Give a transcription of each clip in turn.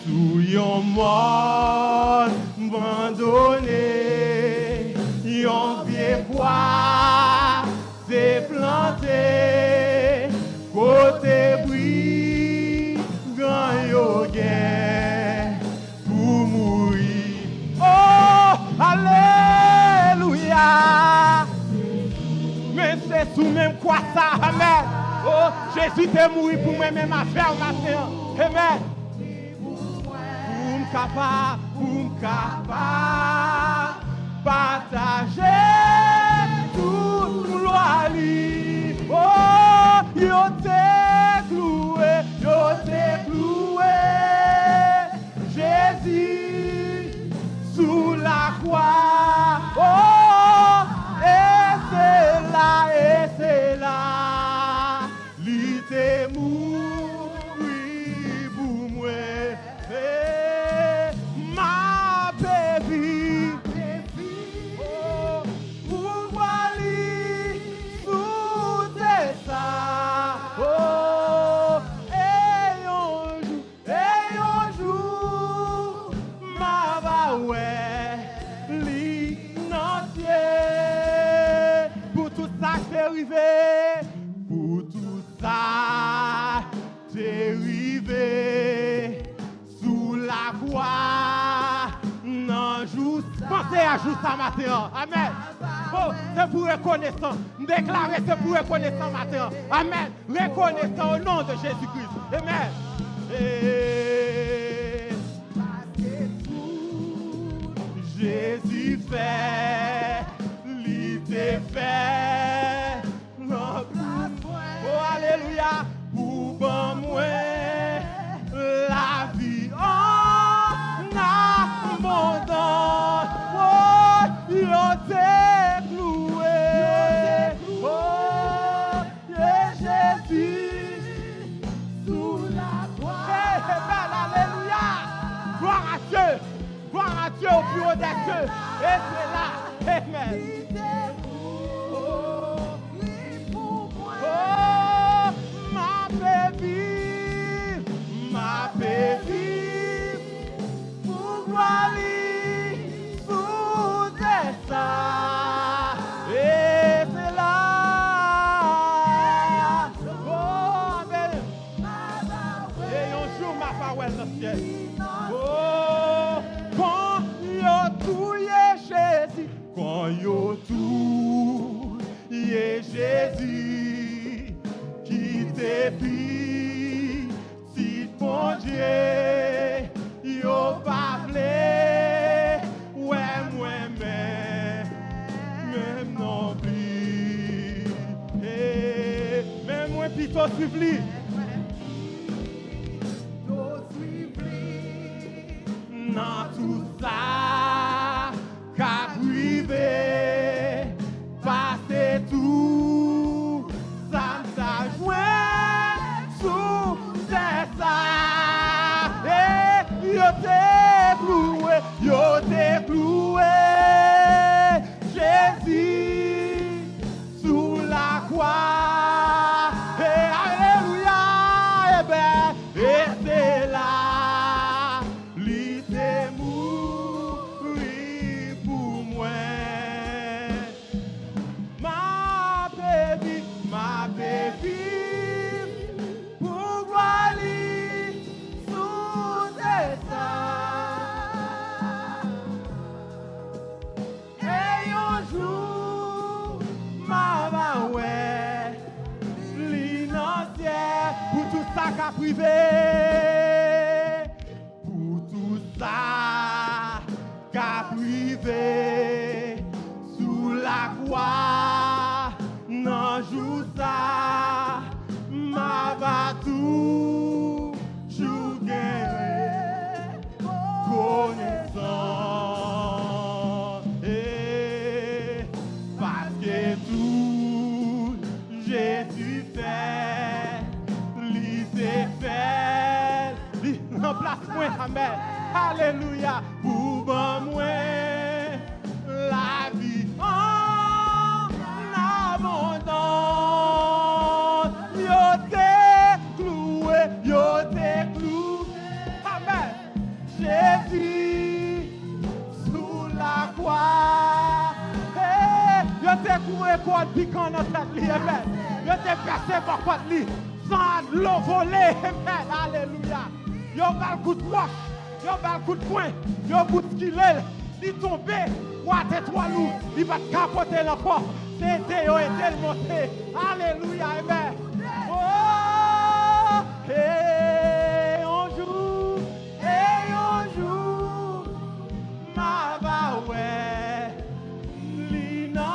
sous yon mort abandonné, yon pied bois c'est planté, côté bris, grand yo gen pour mourir. Oh, alléluia. Mais c'est sous même quoi ça, amen. Oh, Jésus t'est mort pour moi-même à faire matin, amen. Pour m'capable, partager tout gloire. Oh, yo t'es cloué, Jésus sous la croix. Oh, et c'est là, l'ité mourir pour moi. Ma baby, oh, pour moi, sous tes ça. Oh, et un jour, ma va ouais, l'inentier. Pour tout ça, c'est arrivé. Pour tout ça, c'est arrivé. Sous la croix, non, juste. Pensez à juste ça matin. Amen. Oh, c'est pour reconnaissant. Déclarer, c'est pour reconnaissant matin. Amen. Reconnaissant au nom de Jésus-Christ. Amen. Et Jésus fait, l'idée fait. Oh, alléluia. Pour bon moi, la vie en abondance. Oh, yo t'es cloué. Oh, et Jésus sous la croix. Hey, belle, alléluia. Gloire à Dieu. Gloire à Dieu au plus haut des cieux. Et c'est là. Amen. Oh, ma baby, pour gloire sous tes seins. Et c'est là. Oh, belle. Et un jour, ma parole dans le ciel. Oh, quand yo touye Jésus, quand yo touye Jésus, qui t'épie, si bon Dieu, yo pas vle, ouais, même non plus, même moi plutôt suivli. Dans tout ça, qu'a privé, passer tout, ça t'a joué sous tes ça. Et yo t'es cloué, Jésus sous la croix. Et alléluia, et ben, et c'est là. Qu'a privé, pour tout ça, qu'a privé, sous la croix, non joue ça, ma va tout, jouer, connaissant, et parce que tout, Jésus fait. Remplace-moi, amen. Alléluia. Pour bon moi, la vie en abondance. Yo t'es cloué. Amen. pour record piquant dans tête li, amen. Yo te percé par côté li, sans l'eau volée, amen. Alléluia. Yo bal coup de roche, yo bal coup de poing, yo bout de skilel, il tombé, ouate trois loups, il va capoter l'enfant. C'était yo était le monté. Alléluia, amen. Oh, et un jour, ma va ouais, l'innocent,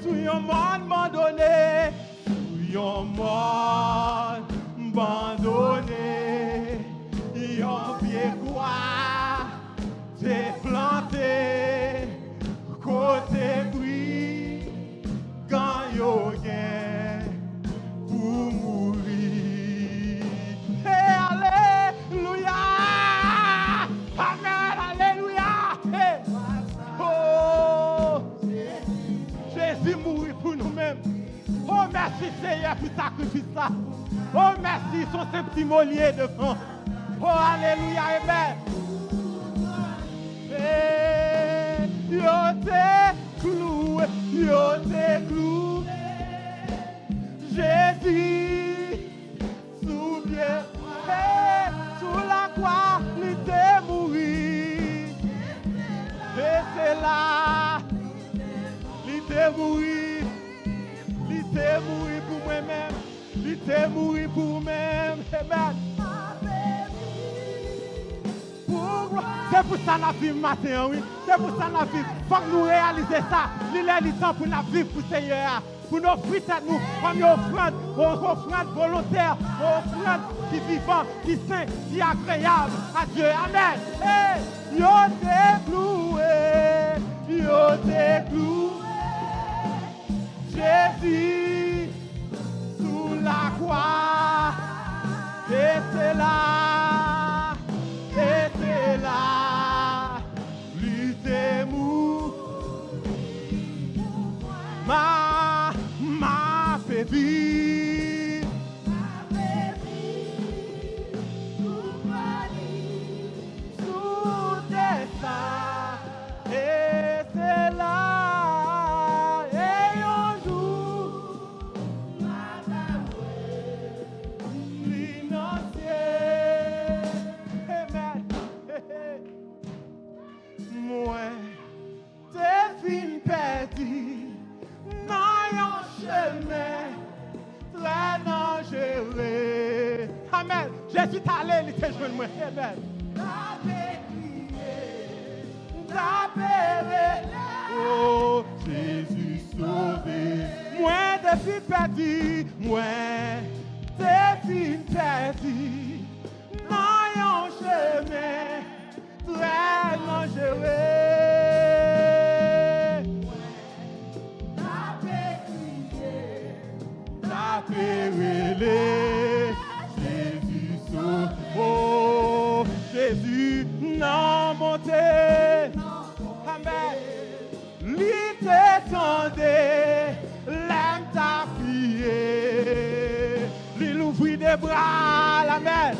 sous yon monde abandonné, sous yon monde abandonné, yon pied quoi, t'es planté, côté bruit, quand yon gain pour mourir. Hey, alléluia! Amen, alléluia! Hey. Oh, Jésus mourit pour nous-mêmes. Oh, merci Seigneur pour sacrifice ça. Oh, merci, son petit mollier devant. Oh, alléluia, amen. Hey, yo te cloué, Jésus, souviens, hey, sous la croix, il t'est mouru. Et c'est là, il t'est mouru. Il t'est mouru pour moi-même. Il t'est mouru pour moi-même. Amen. C'est pour ça que nous vivons matin, oui. C'est pour ça que nous vivons. Il faut que nous réalisions ça. Il est le temps pour nous vivre pour le Seigneur. Pour nous offrir à nous comme une offrande volontaire, une offrande qui est vivante, qui est sainte, qui est agréable à Dieu. Amen. Hey, yo te cloué, Jésus, sous la croix, et c'est là, lui t'es mou, ma baby, sous tes seins, et c'est là, et un jour, l'innocent, amen, moi, t'es fin perdu. Dans un chemin très dangereux. Amen. Jésus t'a allé, il t'a joué moi. Amen. Oh, Jésus sauvé. Moi, des filles perdues. Moi, des filles perdues. Dans un chemin très dangereux. Jésus sauve, oh Jésus non monté, amen. Lui t'étendait, l'aime ta fille, lui l'ouvrit des bras, amen.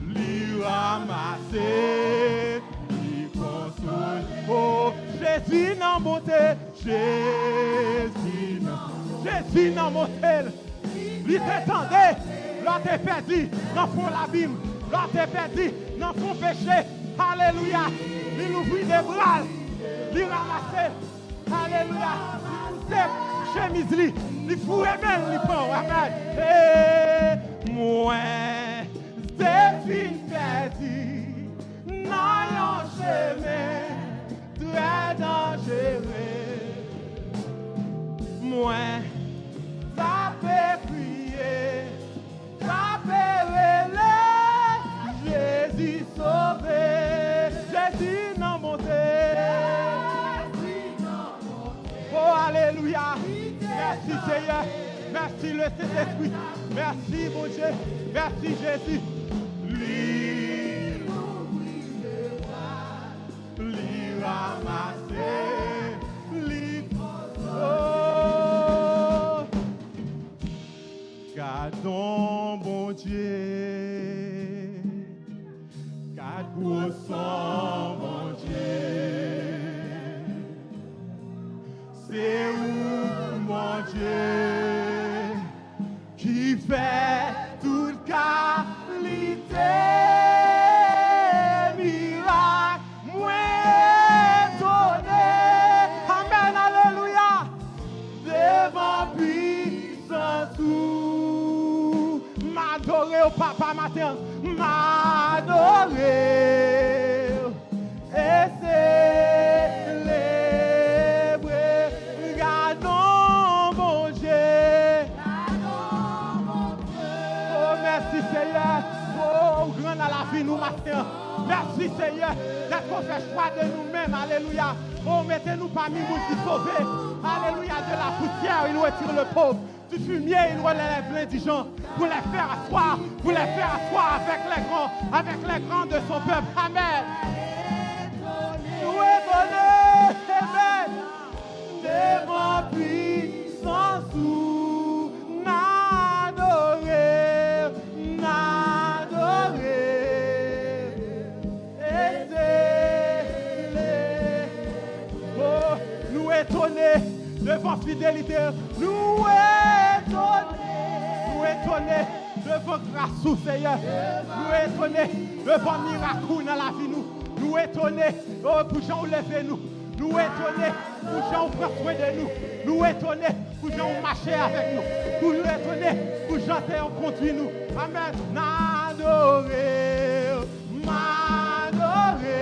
Lui ramasser, lui console, oh Jésus non monté, Jésus non monté, lui t'étendait, l'autre est perdu, dans fond l'abîme, l'autre est perdu, dans fond péché, alléluia, il ouvrit des bras, il ramasse, alléluia, c'est chemise, il fout et même, il prend, amen, et moi, c'est fin perdu, dans un chemin, très dangereux, moi, ça peut prier, ça peut relais, Jésus sauvé, Jésus non monté. Oh, alléluia. Merci Seigneur, merci le Saint-Esprit, merci mon Dieu, merci Jésus. Lui ramasser, lui oh. Gardons bon Dieu, garde pour son bon Dieu. c'est où mon Dieu qui fait toute qualité, miracle, moi étonné. Amen, alléluia. Devant puissance tout, m'adorer au papa matin, m'adorer et célébrer. Regardons mon Dieu. Oh, merci Seigneur. Oh, grand à la vie nous matin. Merci Seigneur d'être qu'on fait choix de nous-mêmes. Alléluia. Oh, mettez-nous parmi nous qui sauvés. Alléluia. De la poussière, il retire le pauvre. Du fumier, il relève l'indigent. Pour les faire asseoir. Pour les faire asseoir avec les grands de son peuple. Amen. Nous étonnés. Amen. Devant puissance ou n'adorer. Oh, nous étonnés devant fidélité, nous étonnés devant grâce au Seigneur, nous étonnés devant miracle dans la vie nous étonnés pour gens lever nous étonnés pour gens prendre soin de nous étonnés pour gens marcher avec nous, nous étonnés pour gens conduire nous. Amen. N'adorer, m'adorer.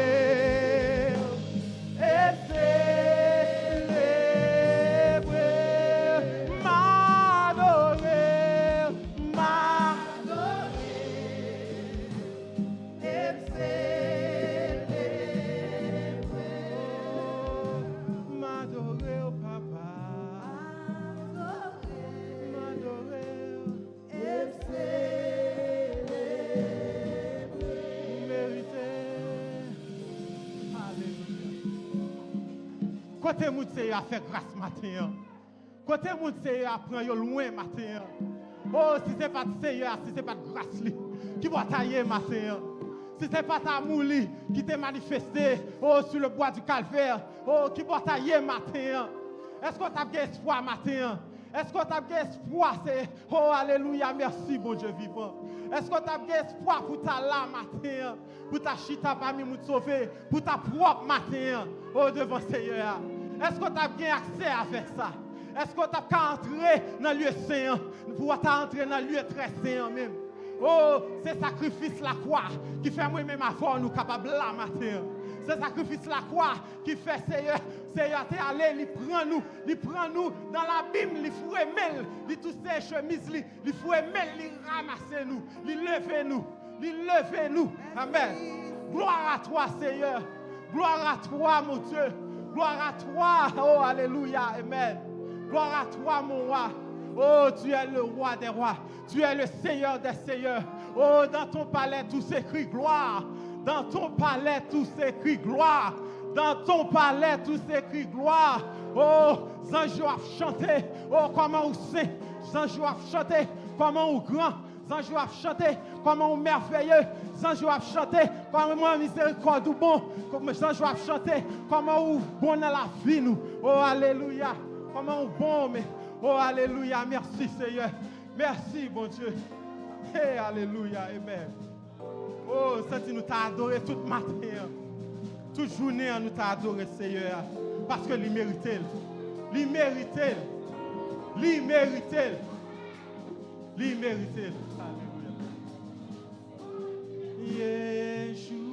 Côté moun Seigneur a fait grâce matin. Côté moun Seigneur a prend yo loin matin. Oh, si c'est pas Seigneur, si c'est pas grâce li qui va tailler matin. Si c'est pas ta mouli qui t'est manifesté sur le bois du calvaire, qui va tailler matin. Est-ce qu'on t'a espoir matin? Est-ce qu'on t'a espoir? C'est alléluia, merci bon Dieu vivant. Est-ce qu'on t'a espoir pour ta là matin? Pour ta chita parmi nous sauver, pour ta propre matin devant Seigneur. Est-ce qu'on t'a accès avec ça? Est-ce qu'on t'a entré dans le lieu saint pour entrer dans le lieu très saint même? Oh, c'est sacrifice la croix qui fait moi-même avoir nous capables là matin. C'est sacrifice la croix qui fait Seigneur t'es allé, il prend nous dans l'abîme, il fouet il tous ces chemises, il fouet il ramasse nous, il lève nous. Amen. Gloire à toi Seigneur. Gloire à toi mon Dieu. Gloire à toi. Oh alléluia. Amen. Gloire à toi mon roi. Oh, tu es le roi des rois. Tu es le Seigneur des seigneurs. Oh, dans ton palais, tout s'écrit gloire. Dans ton palais, tout s'écrit gloire. Dans ton palais, tout s'écrit gloire. Oh, anges ont chanté. Oh, comment on saint. Anges ont chanté. Comment on grand. Anges ont chanté. Comment on merveilleux. Anges ont chanté. Comment on miséricorde ou bon. Anges ont chanté. Comment on bon dans la vie nous. Oh, alléluia. Comment on bon, mais. Oh, alléluia, merci Seigneur. Merci, bon Dieu. Hey, alléluia, amen. Oh, Seigneur, nous t'as adoré toute matin. Toute journée, nous t'as adoré, Seigneur. Parce que l'il mérite. L'il mérite. L'il mérite. L'il mérite. Alléluia. Yeshua.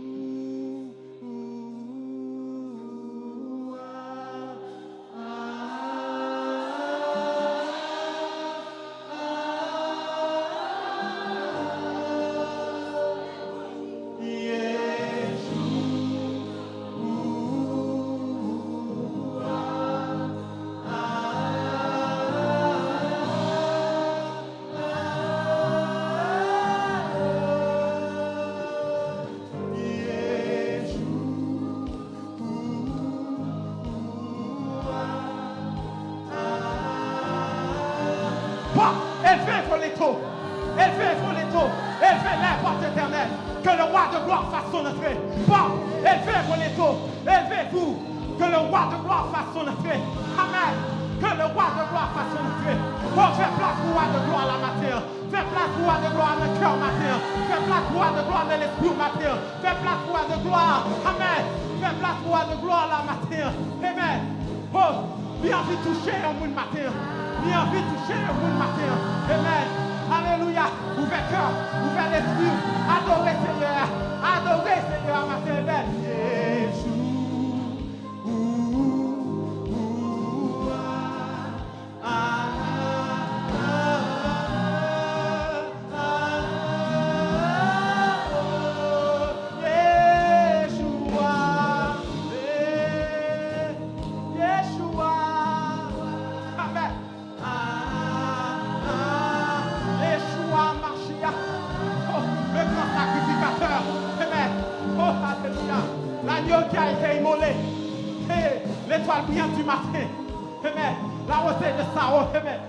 Que le roi de gloire fasse son entrée. Amen. Que le roi de gloire fasse son entrée. Oh, fais place au roi de gloire la matière. Fais place au roi de gloire dans le cœur matin. Fais place au roi de gloire dans l'esprit matin. Fais place au roi de gloire. Amen. Fais place au roi de gloire la matin. Amen. Oh, j'ai envie de toucher un monde matin. J'ai envie de toucher un monde matin. Amen. Alléluia. Ouvrez cœur, ouvrez l'esprit. Adorez Seigneur. Adorez Seigneur matin. Amen. L'étoile brillante du matin. Amen. La rosée de Sao. Amen.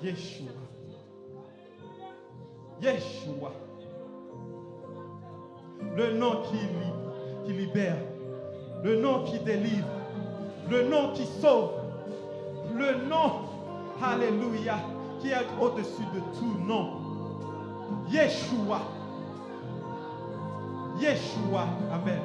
Yeshua. Yeshua. Le nom qui libère. Le nom qui délivre. Le nom qui sauve. Le nom, alléluia, qui est au-dessus de tout nom. Yeshua. Yeshua. Amen.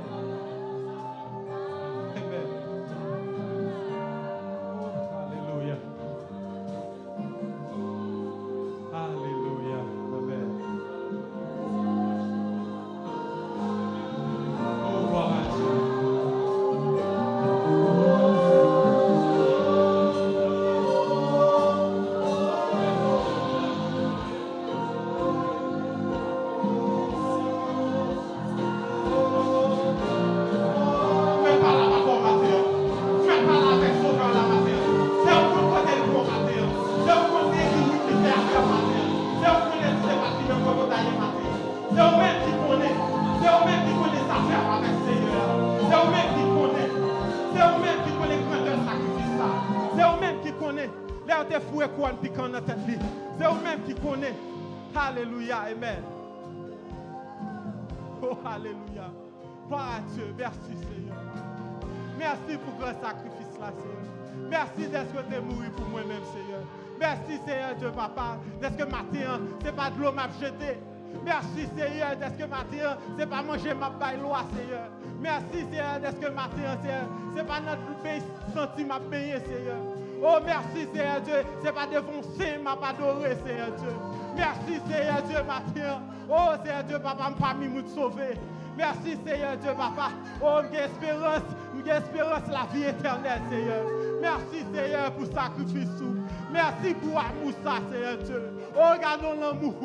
C'est vous-même qui connaissez. Alléluia, amen. Oh, alléluia. Gloire à Dieu. Merci, Seigneur. Merci pour le sacrifice là, Seigneur. Merci d'être que tu es mort pour moi-même, Seigneur. Merci, Seigneur Dieu, Papa. D'être que matin, ce n'est pas de l'eau m'a jeté. Merci, Seigneur, d'être que matin, ce n'est pas manger ma baille-loi, Seigneur. Merci, Seigneur, d'être que matin, Seigneur, ce n'est pas notre pays senti ma payer, Seigneur. Oh, merci, Seigneur Dieu. Ce n'est pas défoncer, m'a pas adoré, Seigneur Dieu. Merci, Seigneur Dieu, matin. Oh, Seigneur Dieu, Papa, m'a pas mis de sauver. Merci, Seigneur Dieu, papa. Oh, j'ai espérance, la vie éternelle, Seigneur. Merci, Seigneur, pour le sacrifice. Merci pour l'amour, ça, Seigneur Dieu. Oh, regardons l'amour.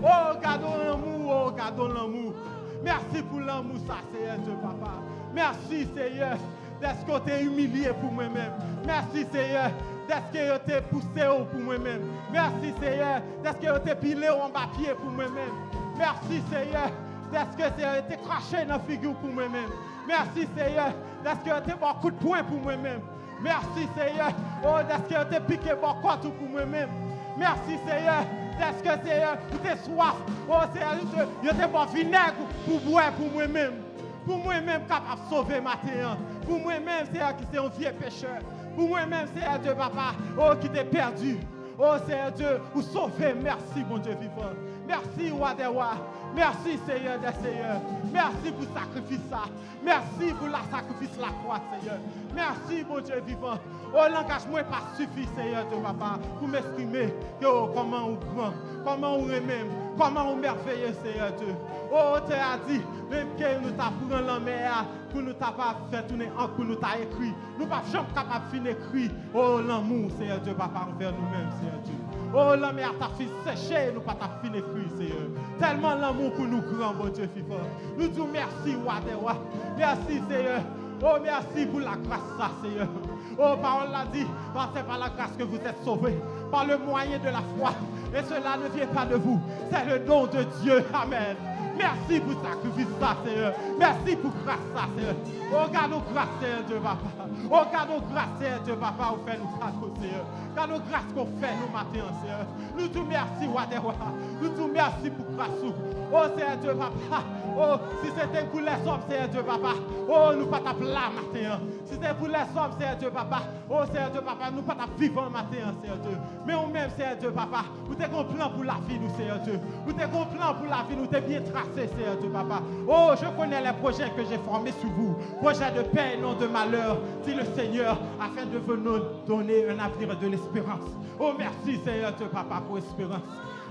Oh, regardons l'amour. Oh, regardons l'amour. Merci pour l'amour, ça, Seigneur Dieu, papa. Merci, Seigneur, d'être que tu es humilié pour moi-même. Merci, Seigneur, d'être que tu es poussé pour moi-même. Merci, Seigneur, d'être que tu es pilé en bas pied pour moi-même. Merci, Seigneur, d'être que tu es craché dans la figure pour moi-même. Merci, Seigneur, d'être que tu es bon coup de poing pour moi-même. Merci, Seigneur, oh, d'être que tu es piqué bon côté pour moi-même. Merci, Seigneur, d'être que Seigneur, tu es soif. Oh, Seigneur, tu es bon vinaigre pour boire pour moi-même. Pour moi-même, capable de sauver ma terre. Pour moi-même, Seigneur, qui est un vieux pécheur. Pour moi-même, Seigneur Dieu, papa, oh, qui t'est perdu. Oh, Seigneur Dieu, vous sauvez. Merci, mon Dieu vivant. Merci, roi des rois. Merci, Seigneur des seigneurs. Merci pour le sacrifice. Merci pour le sacrifice de la croix, Seigneur. Merci, mon Dieu vivant. Oh, l'engagement n'est pas suffisant, Seigneur Dieu, papa, pour m'exprimer comment on grand, comment on même, comment on merveilleux, Seigneur Dieu. Oh, tu as dit, même que nous t'apprenons la mer, pour nous pas faire tourner en pour nous t'a écrit. Nous ne sommes jamais capables de finir écrit. Oh, l'amour, Seigneur Dieu, papa, envers nous-mêmes, Seigneur Dieu. Oh, la mer t'a fait sécher, nous pas t'a fini écrit, Seigneur. Tellement l'amour pour nous grand, mon Dieu, vivant. Nous disons merci, roi des rois. Merci, Seigneur. Oh, merci pour la grâce, ça, Seigneur. Oh, parole l'a dit, c'est par la grâce que vous êtes sauvés, par le moyen de la foi. Et cela ne vient pas de vous, c'est le don de Dieu. Amen. Merci pour le sacrifice, ça, Seigneur. Merci pour grâce, ça, Seigneur. Oh, garde-nous grâce, Seigneur Dieu, papa. Oh, garde-nous grâce, Seigneur Dieu, papa, vous faites nous cadeaux, Seigneur. Garde-nous grâce qu'on fait nous matin, Seigneur. Nous te merci, roi des rois. Nous te merci pour grâce. Oh, Seigneur Dieu, papa. Oh, si c'était pour les hommes, Seigneur Dieu, papa. Oh, nous pas t'appeler là matin. Si c'était pour les hommes, Seigneur Dieu, papa. Oh, Seigneur Dieu, papa, nous pas vivre matin, Seigneur Dieu. Mais nous-mêmes, Seigneur Dieu, papa, nous t'avons un plan pour la vie, nous, Seigneur Dieu. Nous t'avons un plan pour la vie, nous t'avons bien tracé, Seigneur Dieu, papa. Oh, je connais les projets que j'ai formés sur vous. Projets de paix et non de malheur, dit le Seigneur, afin de vous donner un avenir de l'espérance. Oh, merci, Seigneur Dieu, papa, pour l'espérance.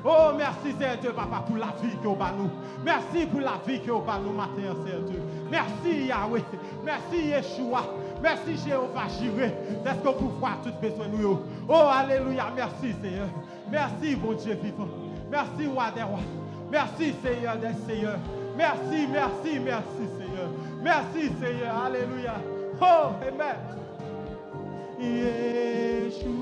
Oh, merci, Seigneur Dieu, papa, pour la vie que vous avez nous. Merci pour la vie que vous avez nous matin, Seigneur Dieu. Merci, Yahweh. Merci, Yeshua. Merci, Jéhovah Jireh. Est-ce que vous pouvez tout besoin de nous? Oh, alléluia. Merci, Seigneur. Merci, bon Dieu vivant. Merci, roi des rois. Merci, Seigneur des seigneurs. Merci, merci, merci, Seigneur. Merci, Seigneur. Alléluia. Oh, amen. Yeshua.